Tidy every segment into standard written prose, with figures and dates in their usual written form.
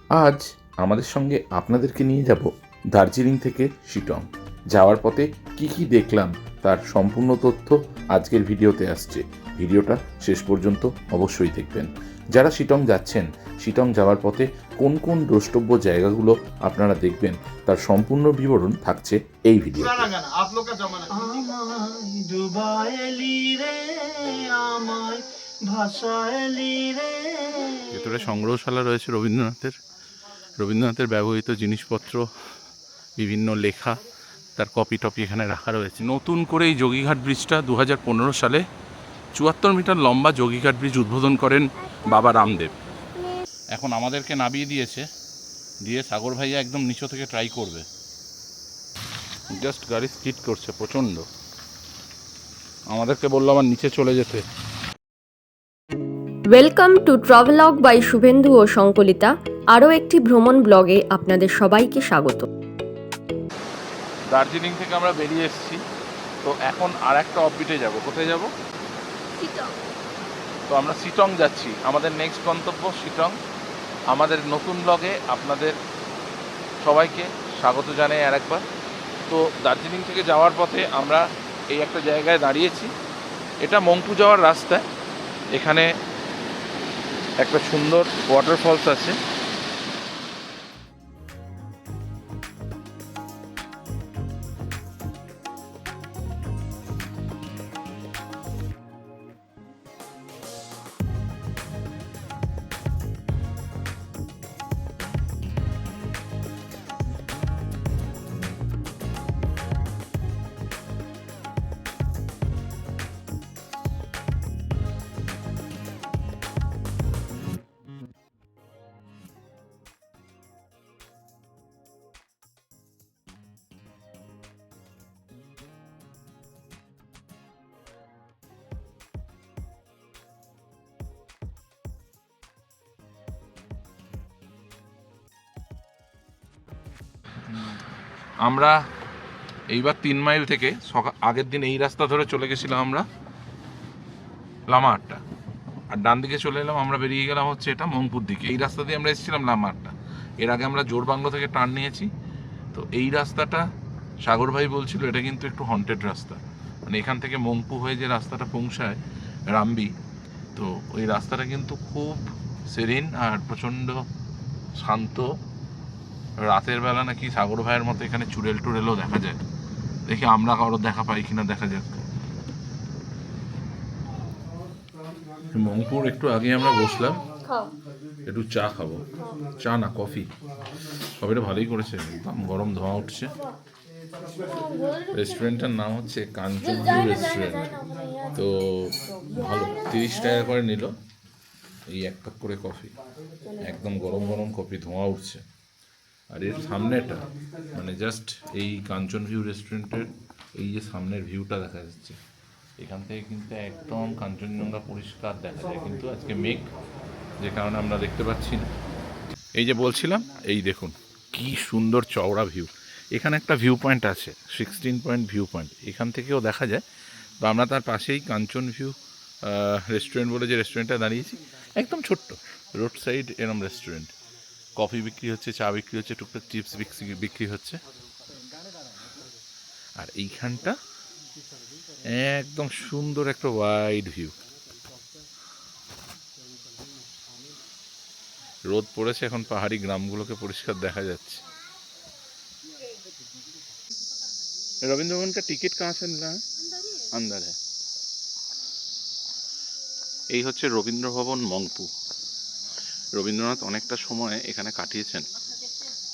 আজ আমাদের সঙ্গে আপনাদেরকে নিয়ে যাব দার্জিলিং থেকে শিটং। যাওয়ার পথে কি কি দেখলাম তার সম্পূর্ণ তথ্য আজকের ভিডিওতে আসছে। ভিডিওটা শেষ পর্যন্ত অবশ্যই দেখবেন। যারা শিটং যাচ্ছেন, শিটং যাওয়ার পথে কোন কোন দ্রষ্টব্য জায়গাগুলো আপনারা দেখবেন তার সম্পূর্ণ বিবরণ থাকছে এই ভিডিওতে। ভেতরে সংগ্রহশালা রয়েছে রবীন্দ্রনাথের ব্যবহৃত জিনিসপত্র, বিভিন্ন লেখা, তার কপি টপি এখানে রাখা রয়েছে। নতুন করে এই যোগীঘাট ব্রিজটা 2015 সালে 74 মিটার লম্বা যোগীঘাট ব্রিজ উদ্বোধন করেন বাবা রামদেব। এখন আমাদেরকে নামিয়ে দিয়ে সাগর ভাইয়া একদম নিচু থেকে ট্রাই করবে। জাস্ট গাড়ি স্কিড করছে প্রচণ্ড। আমাদেরকে বললো আমার নিচে চলে যেতে। Welcome to travelogue by Shubhendu ও সংকলিতা। আরও একটি ভ্রমণ ব্লগে আপনাদের সবাইকে স্বাগত। দার্জিলিং থেকে আমরা বেরিয়ে এসেছি, তো এখন আর একটা অফবিটে যাব। কোথায় যাব? শিটং। তো আমরা শিটং যাচ্ছি, আমাদের নেক্সট গন্তব্য শিটং। আমাদের নতুন ব্লগে আপনাদের সবাইকে স্বাগত জানাই আর একবার। তো দার্জিলিং থেকে যাওয়ার পথে আমরা এই একটা জায়গায় দাঁড়িয়েছি। এটা মংপু যাওয়ার রাস্তায়। এখানে একটা সুন্দর ওয়াটারফলস আছে। আমরা এইবার 3 মাইল থেকে আগের দিন এই রাস্তা ধরে চলে গেছিলাম আমরা লামাহাট্টা, আর ডান দিকে চলে এলাম। আমরা বেরিয়ে গেলাম হচ্ছে এটা মংপুর দিকে। এই রাস্তা দিয়ে আমরা এসেছিলাম লামাহাট্টা। এর আগে আমরা জোরবাংলো থেকে টার্ন নিয়েছি। তো এই রাস্তাটা সাগর ভাই বলছিল এটা কিন্তু একটু হন্টেড রাস্তা, মানে এখান থেকে মংপু হয়ে যে রাস্তাটা পৌঁছায় রামবি, তো ওই রাস্তাটা কিন্তু খুব সেরিন আর প্রচণ্ড শান্ত। রাতের বেলা নাকি সাগর ভাইয়ের মতো এখানে চুড়েলও দেখা যায়। দেখি আমরা কারো দেখা পাই কিনা, দেখা যাক। মংপুর একটু আগে আমরা বসলাম, একটু চা খাবো। চা না, কফি। কফিটা ভালোই করেছে, একদম গরম ধোঁয়া উঠছে। রেস্টুরেন্টটার নাম হচ্ছে কাঞ্চন ভিউ রেস্টুরেন্ট। তো ভালো, 30 টাকা করে নিল এই এক কাপ করে কফি। একদম গরম গরম কফি, ধোঁয়া উঠছে। আর এর সামনেটা মানে জাস্ট এই কাঞ্চন ভিউ রেস্টুরেন্টের এই যে সামনের ভিউটা দেখা যাচ্ছে, এখান থেকে কিন্তু একদম কাঞ্চনজঙ্ঘা পরিষ্কার দেখা যায়। কিন্তু আজকে মেঘ, যে কারণে আমরা দেখতে পাচ্ছি না। এই যে বলছিলাম, এই দেখুন কি সুন্দর চওড়া ভিউ। এখানে একটা ভিউ পয়েন্ট আছে, 16 পয়েন্ট ভিউ পয়েন্ট, এখান থেকেও দেখা যায়। তো আমরা তার পাশেই কাঞ্চন ভিউ রেস্টুরেন্ট বলে যে রেস্টুরেন্টটা দাঁড়িয়েছি, একদম ছোট্ট রোড সাইড এরম রেস্টুরেন্ট। কফি বিক্রি হচ্ছে, চা বিক্রি হচ্ছে, টুকটাক চিপস বিক্রি হচ্ছে। আর এইখানটা একদম সুন্দর একটা ওয়াইড ভিউ। রোদ পড়েছে, এখন পাহাড়ি গ্রামগুলোকে পরিষ্কার দেখা যাচ্ছে। रविंद्र भवन का टिकट कहाँ से मिला है? अंदर है। এই হচ্ছে রবীন্দ্র ভবন মংপু। রবীন্দ্রনাথ অনেকটা সময় এখানে কাটিয়েছেন,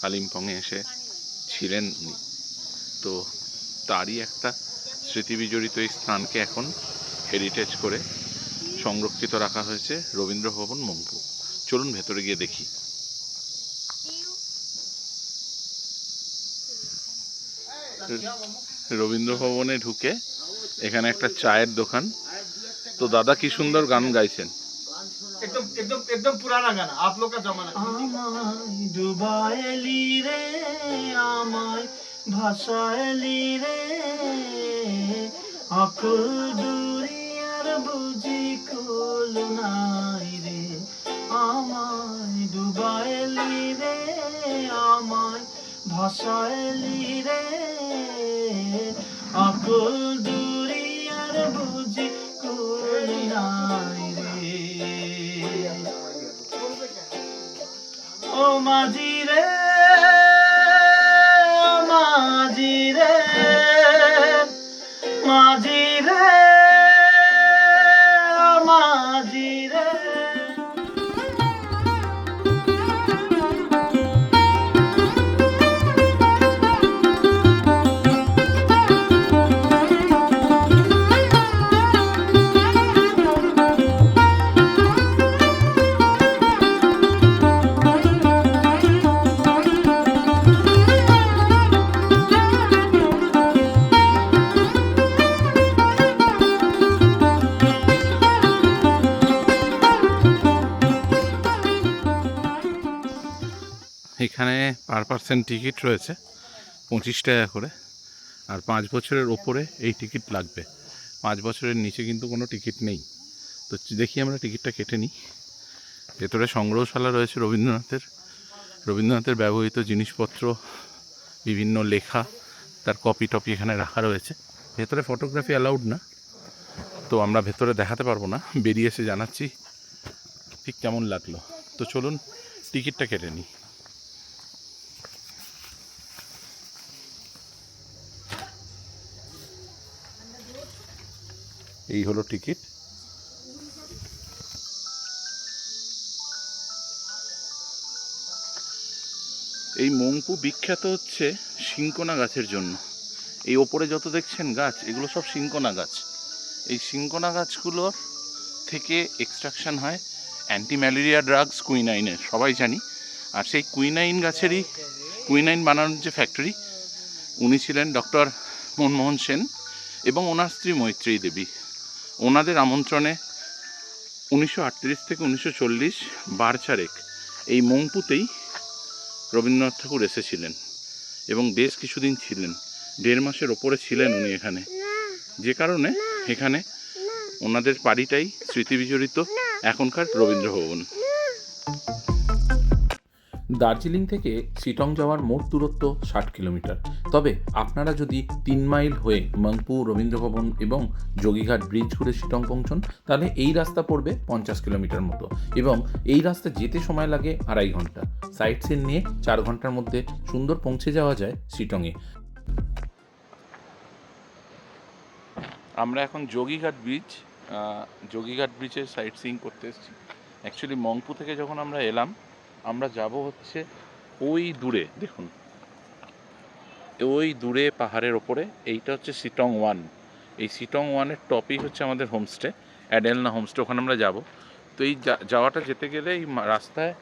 কালিম্পংয়ে এসে ছিলেন উনি। তো তারই একটা স্মৃতি বিজড়িত এই স্থানকে এখন হেরিটেজ করে সংরক্ষিত রাখা হয়েছে রবীন্দ্র ভবন মংপু। চলুন ভেতরে গিয়ে দেখি। রবীন্দ্র ভবনে ঢুকে এখানে একটা চায়ের দোকান। তো দাদা কি সুন্দর গান গাইছেন। एकदम एकदम एकदम पुराना गाना, आप लोग का जमाना। ডুবাইলি রে আমায় ভাসাইলি রে আকুল দুরিয়ার বুঝি কুল নাই রে আমায় ডুবাইলি রে, আমায় ভাসাইলি রে, আকুল দুরিয়ার বুঝি কুল নাই রে। ও মাঝি রে, মাঝি রে, মাঝি রে, মাঝি রে। এখানে পার পার্সেন্ট টিকিট রয়েছে 25 টাকা করে, আর 5 বছরের ওপরে এই টিকিট লাগবে। 5 বছরের নিচে কিন্তু কোনো টিকিট নেই। তো দেখি আমরা টিকিটটা কেটে নিই। ভেতরে সংগ্রহশালা রয়েছে রবীন্দ্রনাথের ব্যবহৃত জিনিসপত্র, বিভিন্ন লেখা, তার কপি টপি এখানে রাখা রয়েছে। ভেতরে ফটোগ্রাফি অ্যালাউড না, তো আমরা ভেতরে দেখাতে পারবো না, বেরিয়ে এসে জানাচ্ছি ঠিক কেমন লাগলো। তো চলুন টিকিটটা কেটে নিই। এই হলো টিকিট। এই মংপু বিখ্যাত হচ্ছে সিংকোনা গাছের জন্য। এই ওপরে যত দেখছেন গাছ, এগুলো সব সিংকোনা গাছ। এই সিংকোনা গাছগুলোর থেকে এক্সট্রাকশন হয় অ্যান্টি ম্যালেরিয়া ড্রাগস কুইনাইনের, সবাই জানি। আর সেই কুইনাইন গাছেরই কুইনাইন বানানোর যে ফ্যাক্টরি, উনি ছিলেন ডক্টর মনমোহন সেন এবং ওনার স্ত্রী মৈত্রেয়ী দেবী। ওনাদের আমন্ত্রণে 1938 থেকে 1940 বারচারেক এই মংপুতেই রবীন্দ্রনাথ ঠাকুর এসেছিলেন এবং বেশ কিছুদিন ছিলেন। 1.5 মাসের ওপরে ছিলেন উনি এখানে, যে কারণে এখানে ওনাদের বাড়িটাই স্মৃতিবিজড়িত এখনকার রবীন্দ্র ভবন। দার্জিলিং থেকে শিটং যাওয়ার মোট দূরত্ব 60 কিলোমিটার। তবে আপনারা যদি 3 মাইল হয়ে মংপু, রবীন্দ্র ভবন এবং যোগীঘাট ব্রিজ ঘুরে শিটং পৌঁছন, তাহলে এই রাস্তা পড়বে 50 কিলোমিটার মতো, এবং এই রাস্তা যেতে সময় লাগে 2.5 ঘন্টা। সাইট সিন নিয়ে 4 ঘন্টার মধ্যে সুন্দর পৌঁছে যাওয়া যায় শিটংয়ে। আমরা এখন যোগীঘাট ব্রিজের সাইট সিইং করতে এসেছি। অ্যাকচুয়ালি মংপু থেকে যখন আমরা এলাম, আমরা যাব হচ্ছে ওই দূরে, দেখুন ওই দূরে পাহাড়ের ওপরে। এইটা হচ্ছে শিটং 1। এই শিটং 1-এর টপই হচ্ছে আমাদের হোমস্টে, অ্যাডেলনা হোমস্টে। ওখানে আমরা যাব। তো এই যাওয়াটা যেতে গেলে এই রাস্তায়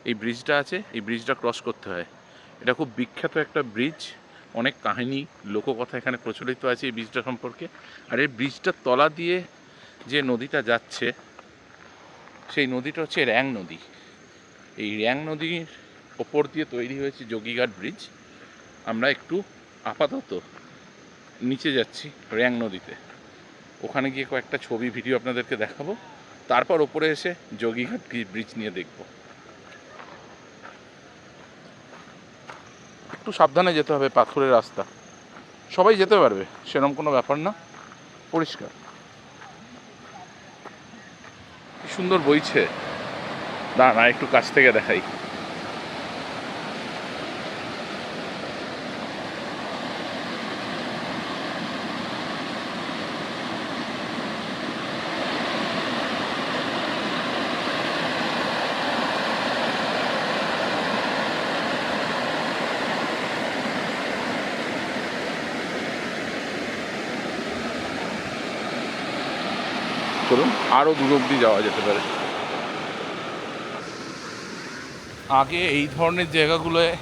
এই ব্রিজটা আছে, এই ব্রিজটা ক্রস করতে হয়। এটা খুব বিখ্যাত একটা ব্রিজ, অনেক কাহিনী লোককথা এখানে প্রচলিত আছে এই ব্রিজটা সম্পর্কে। আর এই ব্রিজটার তলা দিয়ে যে নদীটা যাচ্ছে, সেই নদীটা হচ্ছে র্যাং নদী। এই র্যাং নদীর ওপর দিয়ে তৈরি হয়েছে যোগীঘাট ব্রিজ। আমরা একটু আপাতত নিচে যাচ্ছি র্যাং নদীতে, ওখানে গিয়ে কয়েকটা ছবি ভিডিও আপনাদেরকে দেখাবো, তারপর ওপরে এসে যোগীঘাট ব্রিজ নিয়ে দেখব। একটু সাবধানে যেতে হবে, পাথরের রাস্তা, সবাই যেতে পারবে সেরকম কোনো ব্যাপার না, পরিষ্কার। কি সুন্দর বইছে, না একটু কাছ থেকে দেখাই। চলুন আরও দূর অবধি যাওয়া যেতে পারে। আগে এই ধরনের জায়গাগুলোয়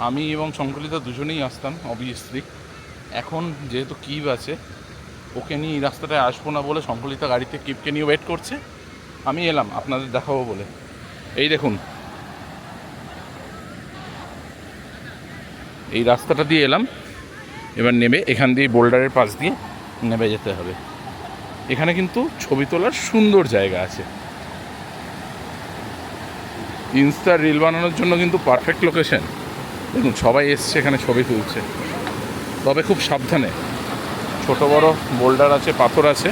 আমি এবং সংকলিতা দুজনেই আসতাম অবভিয়াসলি। এখন যেহেতু কিব আছে, ওকে নিয়ে এই রাস্তাটায় আসবো না বলে সংকলিতা গাড়িতে কিবকে নিয়ে ওয়েট করছে। আমি এলাম আপনাদের দেখাবো বলে। এই দেখুন, এই রাস্তাটা দিয়ে এলাম, এবার নেবে এখান দিয়ে বোল্ডারের পাশ দিয়ে নেমে যেতে হবে। এখানে কিন্তু ছবি তোলার সুন্দর জায়গা আছে। ইনস্টা রিল বানানোর জন্য কিন্তু পারফেক্ট লোকেশন। দেখুন সবাই এসছে এখানে ছবি তুলছে, তবে খুব সাবধানে। ছোট বড় বোল্ডার আছে, পাথর আছে।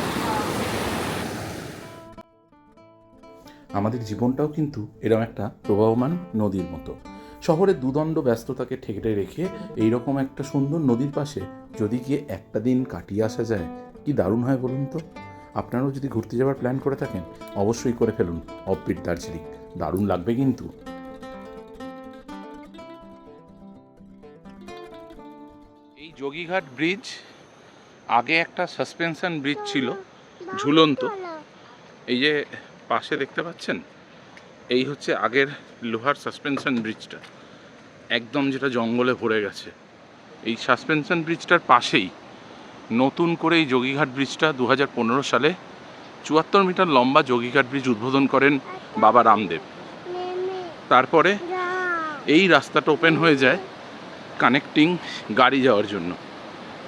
আমাদের জীবনটাও কিন্তু এরকম একটা প্রবাহমান নদীর মতো। শহরের দুদণ্ড ব্যস্ততাকে ঠেকে রেখে এইরকম একটা সুন্দর নদীর পাশে যদি গিয়ে একটা দিন কাটিয়ে আসা যায়, কি দারুণ হয় বলুন তো। আপনারাও যদি ঘুরতে যাওয়ার প্ল্যান করে থাকেন অবশ্যই করে ফেলুন অফবিট দার্জিলিং, দারুণ লাগবে কিন্তু। এই যোগীঘাট ব্রিজ আগে একটা সাসপেনশন ব্রিজ ছিল, ঝুলন্ত। এই যে পাশে দেখতে পাচ্ছেন, এই হচ্ছে আগের লোহার সাসপেনশন ব্রিজটা, একদম যেটা জঙ্গলে ভরে গেছে। এই সাসপেনশন ব্রিজটার পাশেই নতুন করে এই যোগীঘাট ব্রিজটা 2015 সালে 74 মিটার লম্বা যোগীঘাট ব্রিজ উদ্বোধন করেন বাবা রামদেব। তারপরে এই রাস্তাটা ওপেন হয়ে যায় কানেক্টিং গাড়ি যাওয়ার জন্য।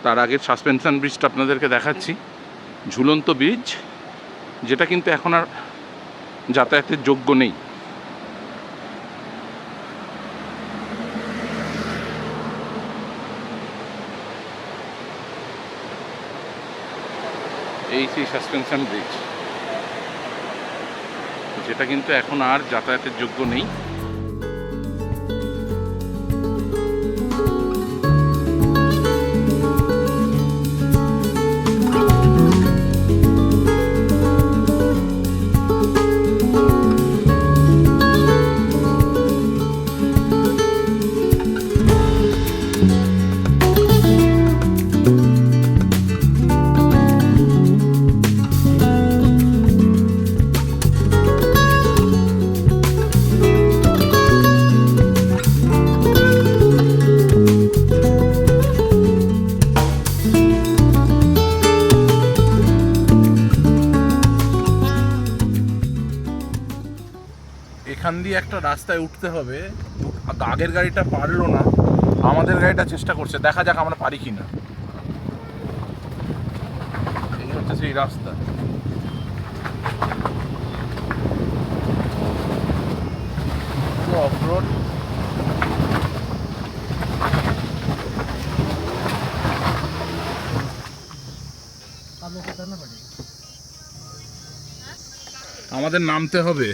তার আগের সাসপেনশন ব্রিজটা আপনাদেরকে দেখাচ্ছি, ঝুলন্ত ব্রিজ, যেটা কিন্তু এখন আর যাতায়াতের যোগ্য নেই। এই সেই সাসপেনশন ব্রিজ, যেটা কিন্তু এখন আর যাতায়াতের যোগ্য নেই। এখান দিয়ে একটা রাস্তায় উঠতে হবে, আগের গাড়িটা পারলো না, আমাদের গাড়িটা চেষ্টা করছে, দেখা যাক আমরা পারি কিনা। এই হচ্ছে সেই রাস্তা। অফরোড, আমাদের নামতে হবে।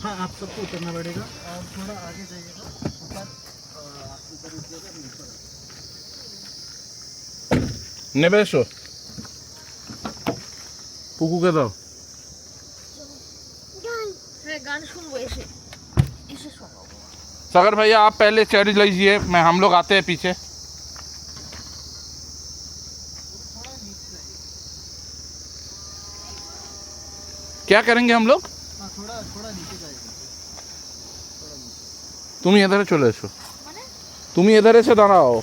हाँ आप सबको उतरना पड़ेगा और थोड़ा आगे जाइएगा ऊपर, आप ऊपर उठिएगा ऊपर। নেবে এসো, পুকুকে দাও। গান শুনবো এসে এসে শোনাবো। सागर भैया आप पहले चढ़ लीजिए, मैं हम लोग आते हैं पीछे। क्या करेंगे हम लोग? थोड़ा थोड़ा नीचे जाएगा। তুমি এধারে চলে এসো, তুমি এধারে এসে দাঁড়াও।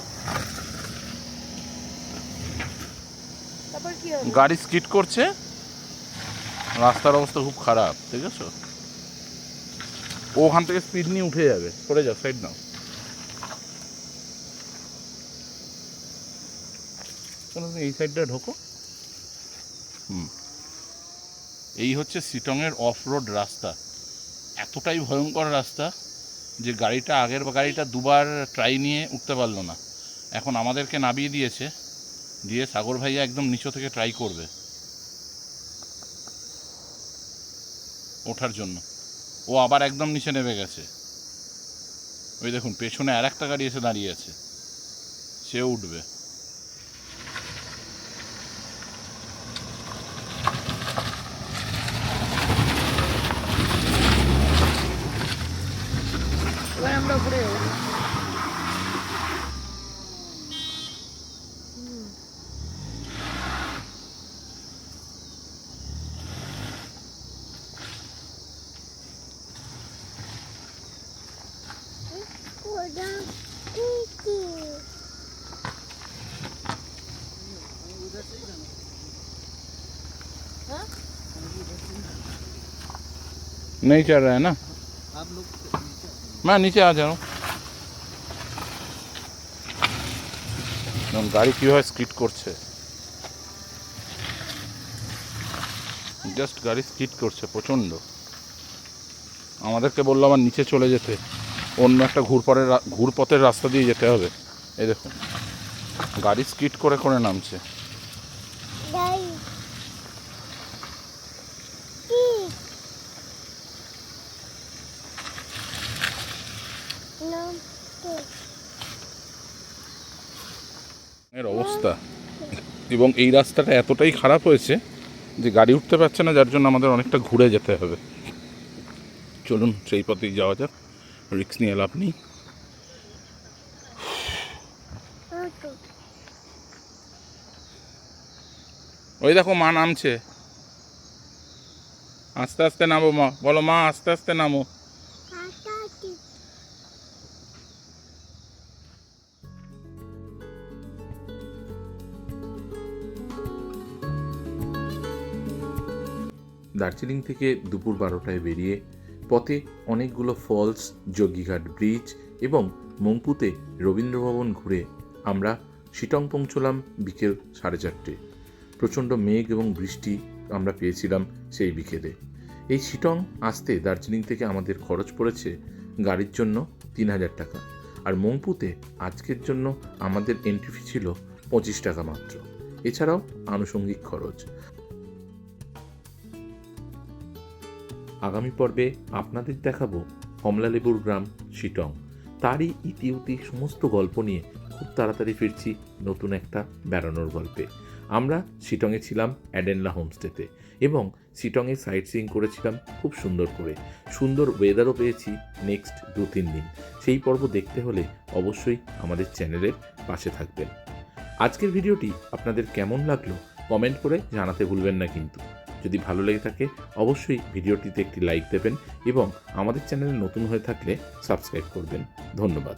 গাড়ি স্কিড করছে, রাস্তার অবস্থা খুব খারাপ, ঠিক আছে। ও ওখান থেকে স্পিড নিয়ে উঠে যাবে, পড়ে যাও, সাইড নাও। এই সাইডটা ঢোকো। এই হচ্ছে শিটংয়ের অফ রোড রাস্তা। এতটাই ভয়ঙ্কর রাস্তা যে আগের গাড়িটা দুবার ট্রাই নিয়ে উঠতে পারলো না। এখন আমাদেরকে নামিয়ে দিয়েছে, দিয়ে সাগর ভাইয়া একদম নিচু থেকে ট্রাই করবে ওঠার জন্য। ও আবার একদম নিচে নেমে গেছে। ওই দেখুন পেছনে আর একটা গাড়ি এসে দাঁড়িয়ে আছে, সে উঠবে। আমরা উপরে नहीं चल रहा है ना, आप लोग मैं नीचे आ जाऊँ। গাড়ি কীভাবে স্কিড করছে, জাস্ট গাড়ি স্কিড করছে প্রচণ্ড। আমাদেরকে বললো আবার নিচে চলে যেতে, অন্য একটা ঘুরপথের রাস্তা দিয়ে যেতে হবে। এই দেখুন গাড়ি স্কিড করে করে নামছে। এর অবস্থা, এবং এই রাস্তাটা এতটাই খারাপ হয়েছে যে গাড়ি উঠতে পারছে না, যার জন্য আমাদের অনেকটা ঘুরে যেতে হবে। চলুন সেই পথেই যাওয়া যাক, রিস্ক নিয়ে লাভ নেই। ওই দেখো মা নামছে, আস্তে আস্তে নামো মা, বলো মা আস্তে আস্তে নামো। দার্জিলিং থেকে দুপুর 12টায় বেরিয়ে পথে অনেকগুলো ফলস, যোগীঘাট ব্রিজ এবং মংপুতে রবীন্দ্রভবন ঘুরে আমরা শিটং পৌঁছলাম বিকেল 4:30। প্রচণ্ড মেঘ এবং বৃষ্টি আমরা পেয়েছিলাম সেই বিকেলে। এই শিটং আসতে দার্জিলিং থেকে আমাদের খরচ পড়েছে গাড়ির জন্য 3000 টাকা, আর মংপুতে আজকের জন্য আমাদের এন্ট্রি ফি ছিল 25 টাকা মাত্র, এছাড়াও আনুষঙ্গিক খরচ। আগামী পর্বে আপনাদের দেখাবো কমলালেবুর গ্রাম শিটং, তারই ইতিউতি সমস্ত গল্প নিয়ে খুব তাড়াতাড়ি ফিরছি নতুন একটা বেড়ানোর গল্পে। আমরা শিটংয়ে ছিলাম অ্যাডেনলা হোমস্টেতে এবং শিটংয়ে সাইট সিইং করেছিলাম খুব সুন্দর করে। সুন্দর ওয়েদারও পেয়েছি নেক্সট 2-3 দিন। সেই পর্ব দেখতে হলে অবশ্যই আমাদের চ্যানেলের পাশে থাকবেন। আজকের ভিডিওটি আপনাদের কেমন লাগলো কমেন্ট করে জানাতে ভুলবেন না কিন্তু। যদি ভালো লেগে থাকে অবশ্যই ভিডিওটিতে একটি লাইক দেবেন এবং আমাদের চ্যানেলে নতুন হয়ে থাকলে সাবস্ক্রাইব করবেন। ধন্যবাদ।